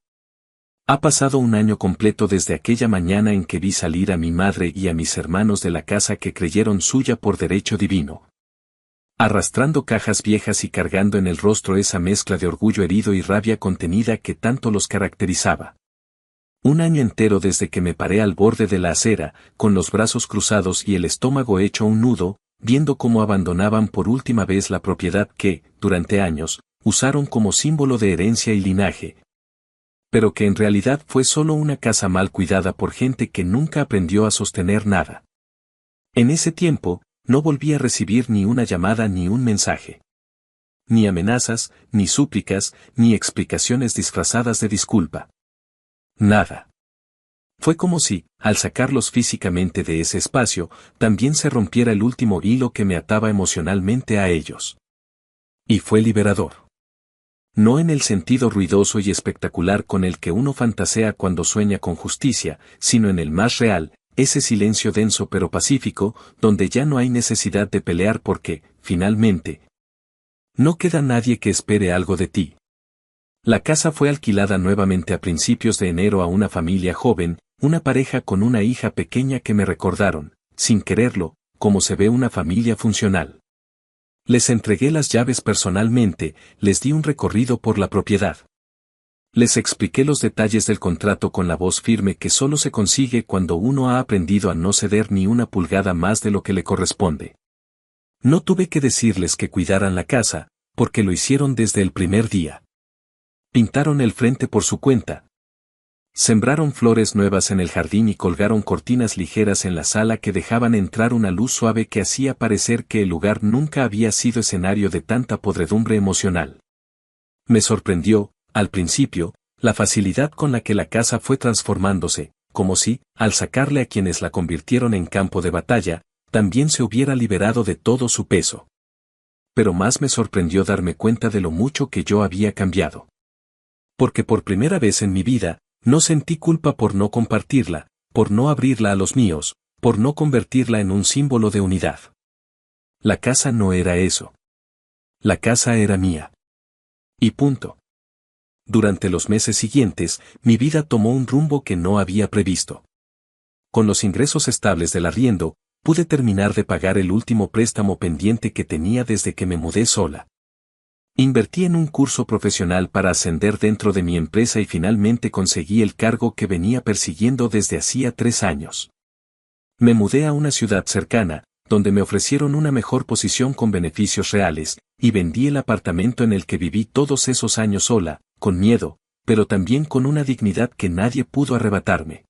Ha pasado un año completo desde aquella mañana en que vi salir a mi madre y a mis hermanos de la casa que creyeron suya por derecho divino. Arrastrando cajas viejas y cargando en el rostro esa mezcla de orgullo herido y rabia contenida que tanto los caracterizaba. Un año entero desde que me paré al borde de la acera, con los brazos cruzados y el estómago hecho un nudo, viendo cómo abandonaban por última vez la propiedad que, durante años, usaron como símbolo de herencia y linaje. Pero que en realidad fue solo una casa mal cuidada por gente que nunca aprendió a sostener nada. En ese tiempo, no volví a recibir ni una llamada ni un mensaje. Ni amenazas, ni súplicas, ni explicaciones disfrazadas de disculpa. Nada. Fue como si, al sacarlos físicamente de ese espacio, también se rompiera el último hilo que me ataba emocionalmente a ellos. Y fue liberador. No en el sentido ruidoso y espectacular con el que uno fantasea cuando sueña con justicia, sino en el más real, ese silencio denso pero pacífico, donde ya no hay necesidad de pelear porque, finalmente, no queda nadie que espere algo de ti. La casa fue alquilada nuevamente a principios de enero a una familia joven, una pareja con una hija pequeña que me recordaron, sin quererlo, cómo se ve una familia funcional. Les entregué las llaves personalmente, les di un recorrido por la propiedad. Les expliqué los detalles del contrato con la voz firme que solo se consigue cuando uno ha aprendido a no ceder ni una pulgada más de lo que le corresponde. No tuve que decirles que cuidaran la casa, porque lo hicieron desde el primer día. Pintaron el frente por su cuenta. Sembraron flores nuevas en el jardín y colgaron cortinas ligeras en la sala que dejaban entrar una luz suave que hacía parecer que el lugar nunca había sido escenario de tanta podredumbre emocional. Me sorprendió, al principio, la facilidad con la que la casa fue transformándose, como si, al sacarle a quienes la convirtieron en campo de batalla, también se hubiera liberado de todo su peso. Pero más me sorprendió darme cuenta de lo mucho que yo había cambiado. Porque por primera vez en mi vida, no sentí culpa por no compartirla, por no abrirla a los míos, por no convertirla en un símbolo de unidad. La casa no era eso. La casa era mía. Y punto. Durante los meses siguientes, mi vida tomó un rumbo que no había previsto. Con los ingresos estables del arriendo, pude terminar de pagar el último préstamo pendiente que tenía desde que me mudé sola. Invertí en un curso profesional para ascender dentro de mi empresa y finalmente conseguí el cargo que venía persiguiendo desde hacía 3 años. Me mudé a una ciudad cercana, donde me ofrecieron una mejor posición con beneficios reales, y vendí el apartamento en el que viví todos esos años sola, con miedo, pero también con una dignidad que nadie pudo arrebatarme.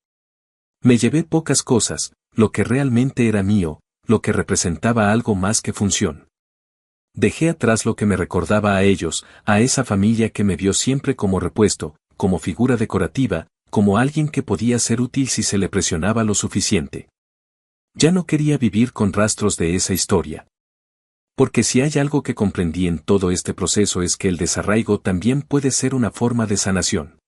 Me llevé pocas cosas, lo que realmente era mío, lo que representaba algo más que función. Dejé atrás lo que me recordaba a ellos, a esa familia que me vio siempre como repuesto, como figura decorativa, como alguien que podía ser útil si se le presionaba lo suficiente. Ya no quería vivir con rastros de esa historia. Porque si hay algo que comprendí en todo este proceso es que el desarraigo también puede ser una forma de sanación.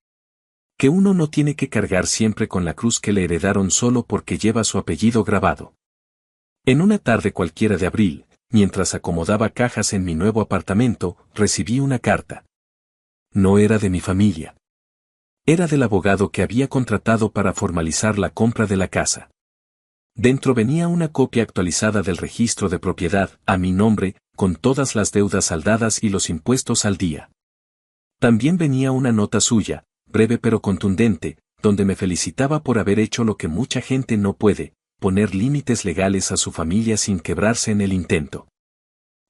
Que uno no tiene que cargar siempre con la cruz que le heredaron solo porque lleva su apellido grabado. En una tarde cualquiera de abril, mientras acomodaba cajas en mi nuevo apartamento, recibí una carta. No era de mi familia. Era del abogado que había contratado para formalizar la compra de la casa. Dentro venía una copia actualizada del registro de propiedad, a mi nombre, con todas las deudas saldadas y los impuestos al día. También venía una nota suya, breve pero contundente, donde me felicitaba por haber hecho lo que mucha gente no puede, poner límites legales a su familia sin quebrarse en el intento.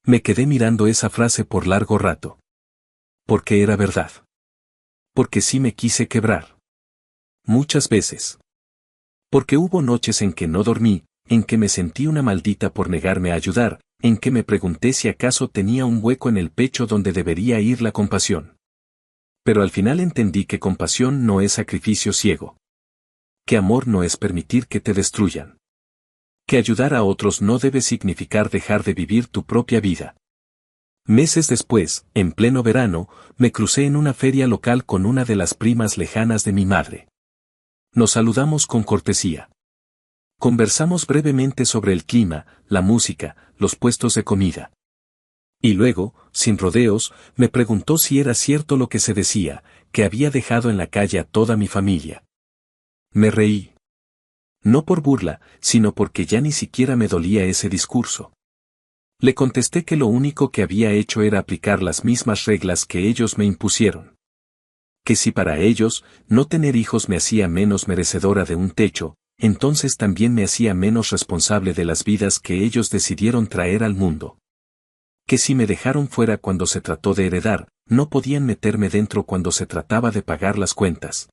Me quedé mirando esa frase por largo rato. Porque era verdad. Porque sí me quise quebrar. Muchas veces. Porque hubo noches en que no dormí, en que me sentí una maldita por negarme a ayudar, en que me pregunté si acaso tenía un hueco en el pecho donde debería ir la compasión. Pero al final entendí que compasión no es sacrificio ciego. Que amor no es permitir que te destruyan. Que ayudar a otros no debe significar dejar de vivir tu propia vida. Meses después, en pleno verano, me crucé en una feria local con una de las primas lejanas de mi madre. Nos saludamos con cortesía. Conversamos brevemente sobre el clima, la música, los puestos de comida. Y luego, sin rodeos, me preguntó si era cierto lo que se decía, que había dejado en la calle a toda mi familia. Me reí. No por burla, sino porque ya ni siquiera me dolía ese discurso. Le contesté que lo único que había hecho era aplicar las mismas reglas que ellos me impusieron. Que si para ellos, no tener hijos me hacía menos merecedora de un techo, entonces también me hacía menos responsable de las vidas que ellos decidieron traer al mundo. Que si me dejaron fuera cuando se trató de heredar, no podían meterme dentro cuando se trataba de pagar las cuentas.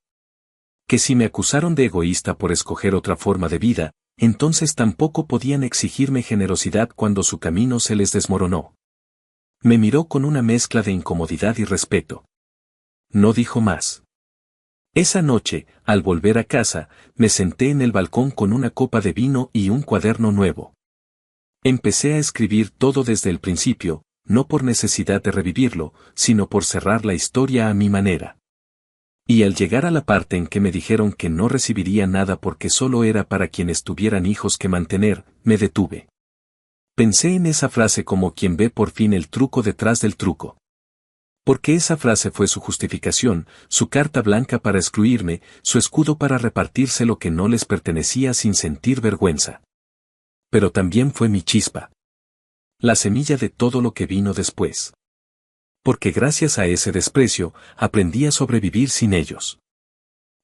Que si me acusaron de egoísta por escoger otra forma de vida, entonces tampoco podían exigirme generosidad cuando su camino se les desmoronó. Me miró con una mezcla de incomodidad y respeto. No dijo más. Esa noche, al volver a casa, me senté en el balcón con una copa de vino y un cuaderno nuevo. Empecé a escribir todo desde el principio, no por necesidad de revivirlo, sino por cerrar la historia a mi manera. Y al llegar a la parte en que me dijeron que no recibiría nada porque solo era para quienes tuvieran hijos que mantener, me detuve. Pensé en esa frase como quien ve por fin el truco detrás del truco. Porque esa frase fue su justificación, su carta blanca para excluirme, su escudo para repartirse lo que no les pertenecía sin sentir vergüenza. Pero también fue mi chispa. La semilla de todo lo que vino después. Porque gracias a ese desprecio, aprendí a sobrevivir sin ellos.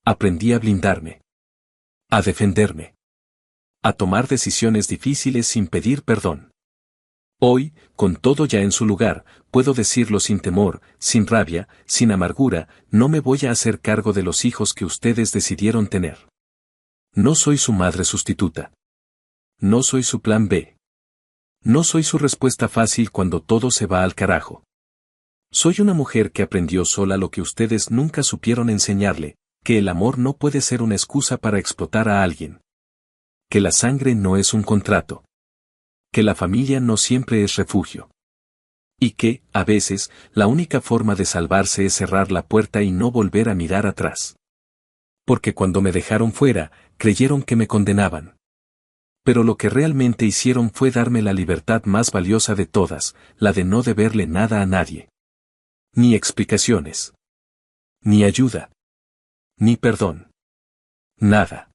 Aprendí a blindarme. A defenderme. A tomar decisiones difíciles sin pedir perdón. Hoy, con todo ya en su lugar, puedo decirlo sin temor, sin rabia, sin amargura, no me voy a hacer cargo de los hijos que ustedes decidieron tener. No soy su madre sustituta. No soy su plan B. No soy su respuesta fácil cuando todo se va al carajo. Soy una mujer que aprendió sola lo que ustedes nunca supieron enseñarle, que el amor no puede ser una excusa para explotar a alguien. Que la sangre no es un contrato. Que la familia no siempre es refugio. Y que, a veces, la única forma de salvarse es cerrar la puerta y no volver a mirar atrás. Porque cuando me dejaron fuera, creyeron que me condenaban. Pero lo que realmente hicieron fue darme la libertad más valiosa de todas, la de no deberle nada a nadie. Ni explicaciones. Ni ayuda. Ni perdón. Nada.